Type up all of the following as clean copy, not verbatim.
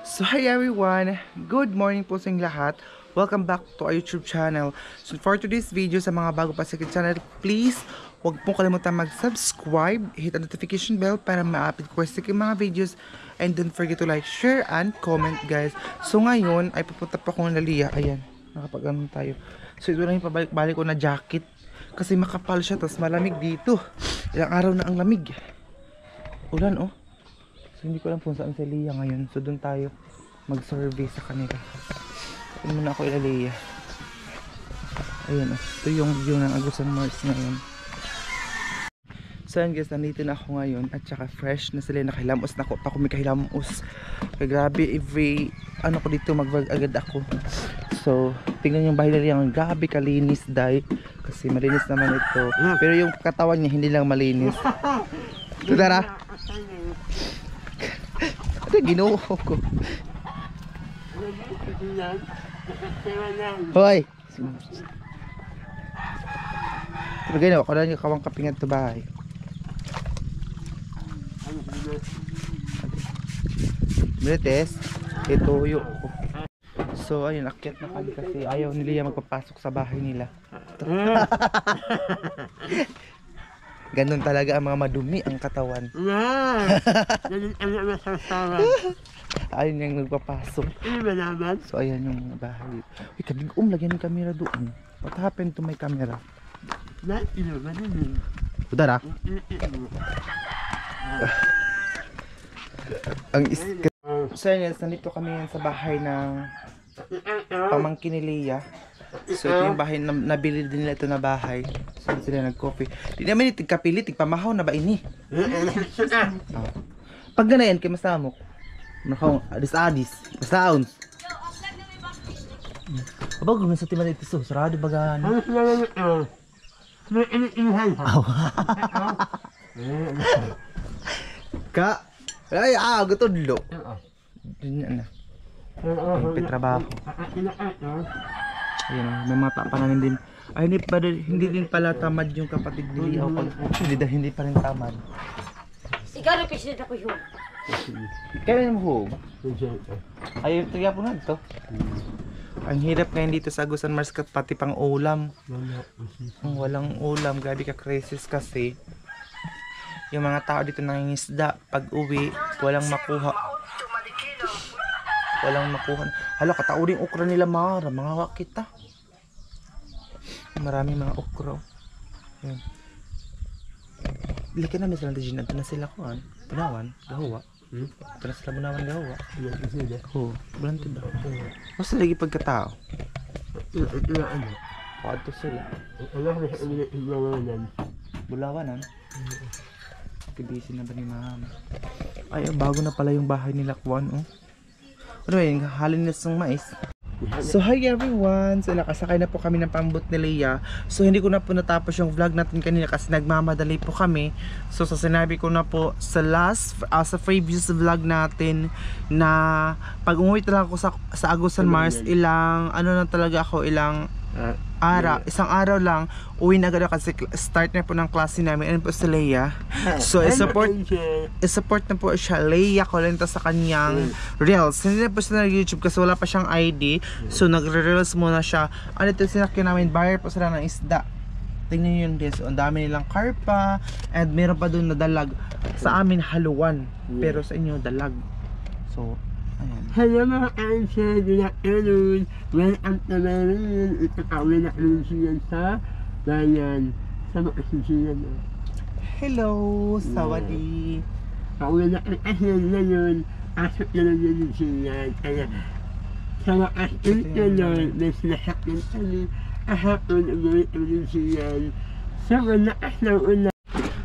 So hi everyone, good morning po sa inyong lahat. Welcome back to our YouTube channel. So for today's video, sa mga bago pa sa aking channel, please huwag pong kalimutan mag-subscribe, hit ang notification bell para ma-update ko sa aking mga videos, and don't forget to like, share, and comment guys. So ngayon ay pupunta pa akong Lalia. Ayan, nakapag-ano tayo. So ito lang yung pabalik-balik ko na jacket kasi makapal siya, tapos malamig dito. Ilang araw na ang lamig. Ulan oh. So hindi ko alam kung saan si Leah ngayon. So doon tayo mag-survey sa kanila. Ayun muna ako ila Leah. Ayun oh. Ito yung view ng Agusan Mars ngayon. So guys, nandito na ako ngayon. At saka fresh na sila. Nakahilamos na ako. Pa ako may kahilamos. Kaya grabe, every ano ko dito mag-vlog agad ako. So tingnan yung bahay nila. Yung grabe kalinis dahil. Kasi malinis naman ito. Pero yung katawan niya hindi lang malinis. Tara. Ito ginoo ko. Hoy. Pero gano'n, ako lang yung kawang kapingan ito bahay. Brites, ito yung so ayun, akyat na kami kasi ayaw nila magpapasok sa bahay nila. Ganun talaga ang mga madumi ang katawan. Ayun yung nagpapasok. So ayan yung bahay. Uy, kabig lagyan ng camera doon. What happened to my camera? Udara? Ang so yun, nandito kami sa bahay ng pamangkin ni Leah. So ito yung bahay na nabili din nila ito na bahay. So sila nag-coffee. Di naman ito tigkapili, tigpamahaw na ba ini? Oh. Pag ganayan kay masamok. Nakaw adis-adis, sounds. Aba kung nasa timan ito so, sarado bagan. Ka. Ay gutudlo. Diyan na. Trabaho. Ayan, may mga papananin din. Ay, hindi din pala tamad yung kapatid ni Leah. Hindi pa rin tamad. Sigaro pisit ako yun. Kailan mo home? Ay, tiga po na ito. Ang hirap ngayon dito sa Agusan Mars, pati pang ulam. Walang ulam, grabe ka crisis kasi. Yung mga tao dito nangingisda, pag uwi, walang makuha. Hala, katauring okra nila Mara, mga wakita. Maraming mga okra. Ayan. Ilaki namin sila na ito na sila kuhan. Bunawan, gahuwa. Ito na sila bunawan, gahuwa. Oo, bulantid ako. Basta lagi pagkatao. Pato sila. Bulawanan. Kibisi na ba ni mama? Ay, bago na pala yung bahay nila kuhan, oh. Ano yun, halinis ng mais. So hi everyone! So nakasakay na po kami ng pambot ni Leah. So hindi ko na po natapos yung vlog natin kanina kasi nagmamadali po kami. So sa sinabi ko na po sa sa previous vlog natin na pag umuwi talaga ako sa Agusan Mars, ilang isang araw lang uwi na agad kasi start na po ng klase namin. Ano po si Leah. So i-support na po siya Leah Colenta sa kanyang reels. Hindi na po siya nag-YouTube kasi wala pa siyang ID. So nagre-reels muna siya. Ano ito sinakyan namin, buyer po sila ng isda. Tingnan nyo yun guys, ang dami nilang karpa and meron pa doon na dalag. Sa amin haluan, pero sa inyo dalag. So ayan. Hello mga kansa, good afternoon. Welcome to my room. Itatawin na rin siya sa bayan. Sa makasisiyan. Hello, sawadi. Pauwi na rin kasi ngayon. Asok na lang yun siya. Kaya sa wakas ito lang, may sinasak ng kami. Ahapon, umuwi rin siya. Sa malakas ng ulan.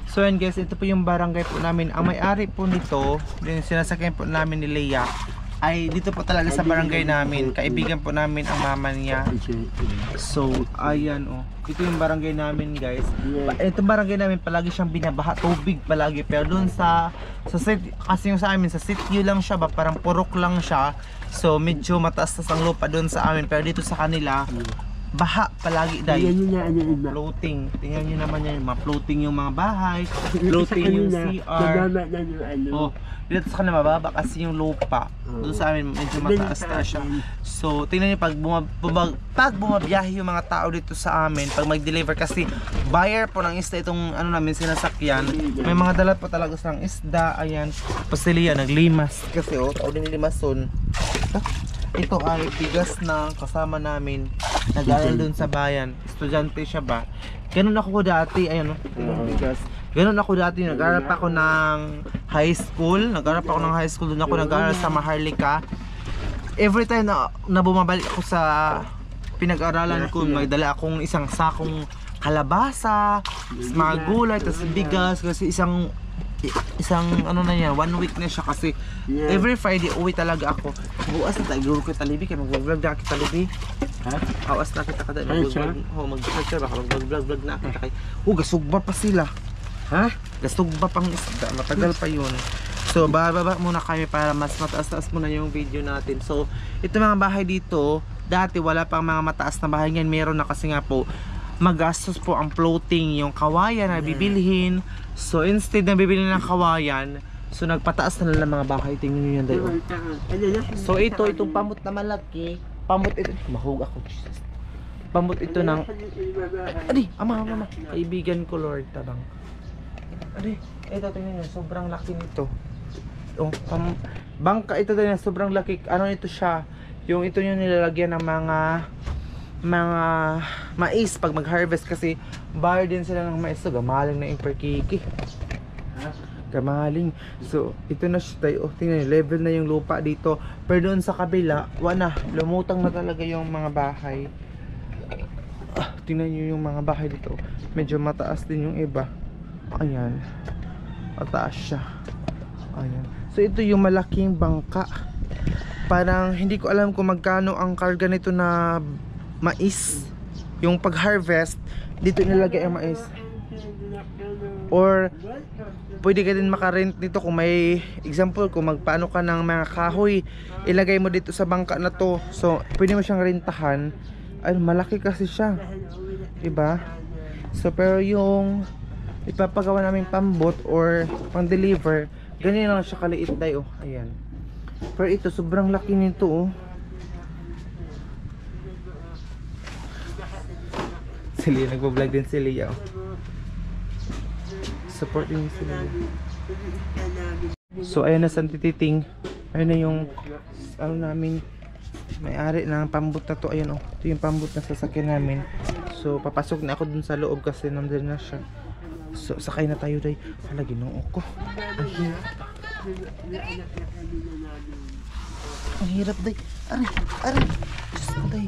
So yun guys, ito po yung barangay po namin. Ang may-ari po nito, yung sinasakyan po namin ni Leah, ay dito po talaga sa barangay namin. Kaibigan po namin ang mama niya. So ayan oh. Ito yung barangay namin guys. Itong barangay namin palagi siyang binabaha, tubig palagi. Pero dun sa city, kasi yung sa amin sa sitio lang siya ba, parang purok lang siya. So medyo mataas ang lupa dun sa amin. Pero dito sa kanila baha palagi Tingnan dahil. nyo na ano iba. Floating. Tingnan nyo naman yan, mga floating yung mga bahay, floating yung CR. Nababa na yung ano. Oh, dito sa kanila mababa kasi yung lupa. Doon sa amin medyo mataas na siya. So, tingnan niyo pag bumabiyahe yung mga tao dito sa amin, pag mag-deliver kasi buyer po ng isda itong ano namin sinasakyan. May mga dala po talaga sa isda, ayan. Pasiliya naglimas kasi oh, tao din limason. Ito ay bigas na kasama namin. Nag-aaral doon sa bayan. Estudyante siya ba? Ganun ako dati, ayan oh, bigas. Ganun ako dati, nag-aaral pa ako ng high school. Nag-aaral pa ako ng high school, doon ako nag-aaral sa Maharlika. Every time na bumabalik ako sa pinag-aralan ko, may dala akong isang sakong kalabasa, mga gulay, tapos bigas, kasi isang ano na yan, 1 week na siya kasi every Friday uwi talaga ako. Bukas na tayo ko talibi, kaya mag-vlog na kita talibi. Ha? Awas na kita kada mag-vlog. Oh, mag-vlog baka mag-vlog na kita kay. Gasugba pa sila. Ha? Gasugba pang isda, matagal pa 'yun. So, bababa muna kami para mas mataas-taas muna yung video natin. So, ito mga bahay dito, dati wala pang mga mataas na bahay ngayon, meron na kasi nga po magastos po ang floating, yung kawayan na bibilhin. So instead na bibili ng kawayan, so nagpataas na lang mga bahay. Tingnan nyo yan dayo. So itong pamut na malaki, pamut ito, mahug ako, Jesus. Pamut ito ng, ama, kaibigan ko Lord, tabang. Ito tingnan nyo, sobrang laki nito. Yung bangka ito din, sobrang laki. Ano ito siya? Yung ito yung nilalagyan ng mga mais pag mag-harvest kasi buyer din sila ng mais. So gamaling na yung per kiki. Gamaling. So ito na siya tayo. Tingnan nyo, level na yung lupa dito. Pero doon sa kabila, wala, lumutang na talaga yung mga bahay. Tingnan nyo yung mga bahay dito. Medyo mataas din yung iba. Ayan. Mataas siya. Ayan. So ito yung malaking bangka. Parang hindi ko alam kung magkano ang karga nito na mais. Yung pag-harvest, dito nilagay ang mais. Or pwede ka din makarent nito kung may example, kung magpaano ka ng mga kahoy, ilagay mo dito sa bangka na to. So pwede mo siyang rentahan. Ay, malaki kasi siya, diba? So pero yung ipapagawa namin pambot or pang deliver, ganyan lang siya kaliit dayo. Ayan. Pero ito sobrang laki nito oh. Si Lia, nagpo-vlog din si Lia oh. Support din si Lia. So ayan na sa tititing. Ayun na yung ano namin, may-ari ng pambot na to. Ayun oh. Ito yung pambot na sasakyan namin. So papasok na ako dun sa loob kasi nandun na siya. So sakay na tayo day. Hala, Ginoo ko. Ang hirap. Ang hirap day. Aray. Diyos ko day.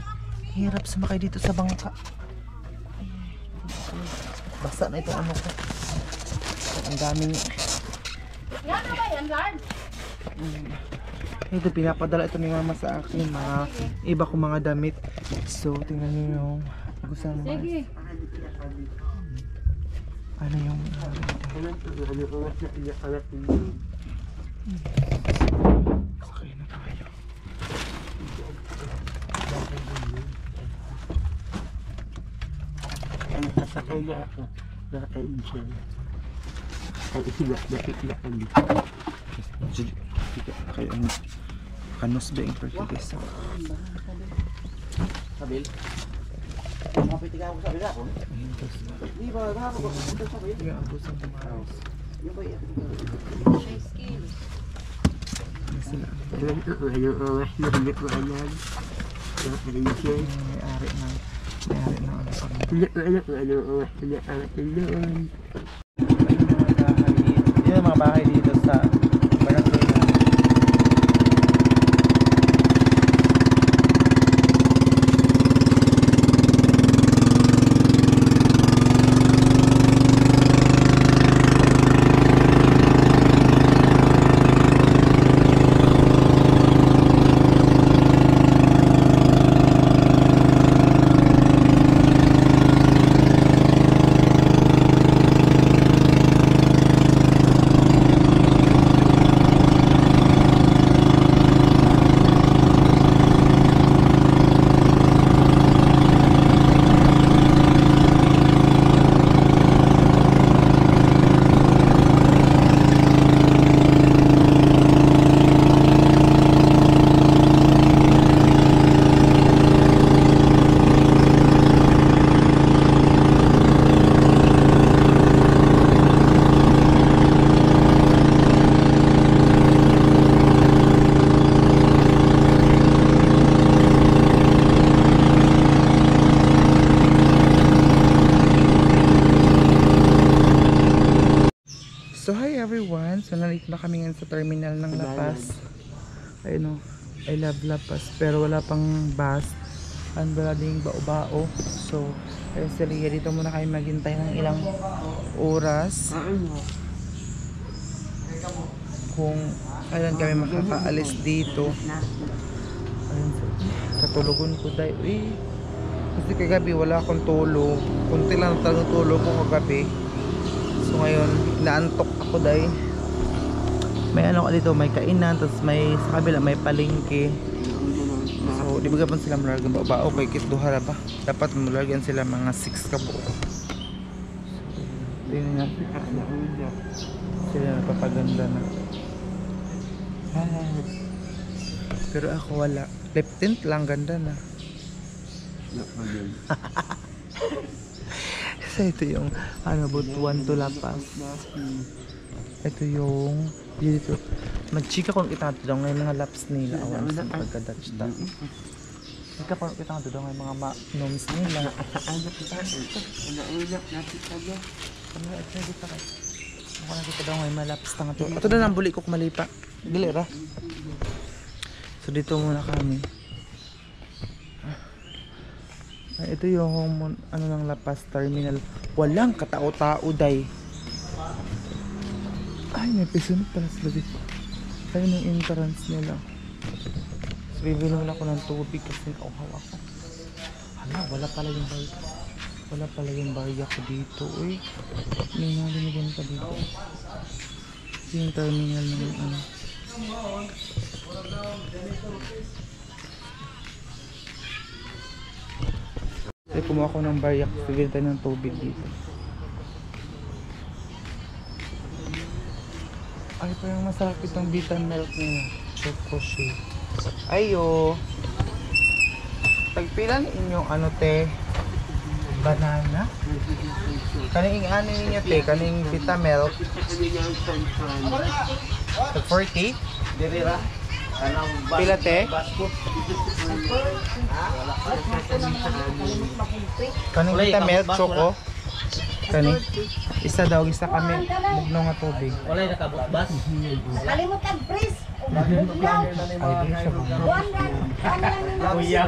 Hirap sumakay dito sa bangka. Basta na itong ano ko. Ang daming. Yan na ba yan, Lard? Ito pinapadala ito ni mama sa akin. Mga iba kong mga damit. So tingnan nyo yung gusto ng mga. Sige. Ano yung sakay na tayo. Sakay na ako. Nakain siya. Ang nakit na kami. Kayo ang kanos ba yung perkigis? Sabil. Kapit ka ako sabi ako. Di ba ako ko sabi? Yung abos ang tumaros. Yung ba yan? Sila. Ano oras na hindi ko alam. Nakain siya. May-ari ng ano pa rin. Hindi ko alam kung ano oras na nakarating doon. Yung mga bahay dito sa barangay na. na kami ngayon sa terminal ng La Paz. Ayun o, I love La Paz. Pero wala pang bus. And wala ding bao-bao. So, ayun sa Ria, dito muna kami maghintay ng ilang oras. Kung kailan kami makakaalis dito. Ayun, katulugon ko dahil. Uy, kasi kagabi wala akong tulog. Kunti lang talagang tulog ko kagabi. So ngayon, naantok ako dahil. May ano dito, may kainan, tapos may sa kabila may palengke. So, di ba gapan sila malargan ba? Okay, kit duhara ba? Dapat malargan sila mga 6 ka po. So, tingnan nga. Sila napapaganda na. Pero ako wala. Lip tint lang, ganda na. So ito yung ano, Butuan to La Paz. Ito yung dito. Magchika kung kita daw ng mga laps nila. Awan sa pagka-Dutch ta. Chika kung kita daw ng mga noms nila. Ano kita? Ano kita daw ng mga laps tanga to. Ato na lang buli ko kumalipa. Dili ra. So dito muna kami. Ay, ito yung ano ng La Paz Terminal. Walang katao-tao day. Ay, may pisunod pala sila dito. Ayun yung entrance nila. So, bibili naman ako ng tubig kasi nauhaw ako. Hala, wala pala yung barya. Wala pala yung barya ko dito. Uy, may nalinigan pa dito. Ito yung terminal ng ano. Kasi kumuha ko ng barya kasi bibili tayo ng tubig dito. Ay, parang masarap itong bitter milk niya. Choco shake. Ayo. Tagpilan inyong ano te? Banana? Kaning ano ninyo te? Kaning bitter milk? Tag 40? Dirira. Pila te? Kaning bitter milk, choco? Kaning? Isa daw, isa kami. Mugno nga tubig. Wala yung nakabukbas. Kalimutan, please. Ay, di siya mugno. Kuya.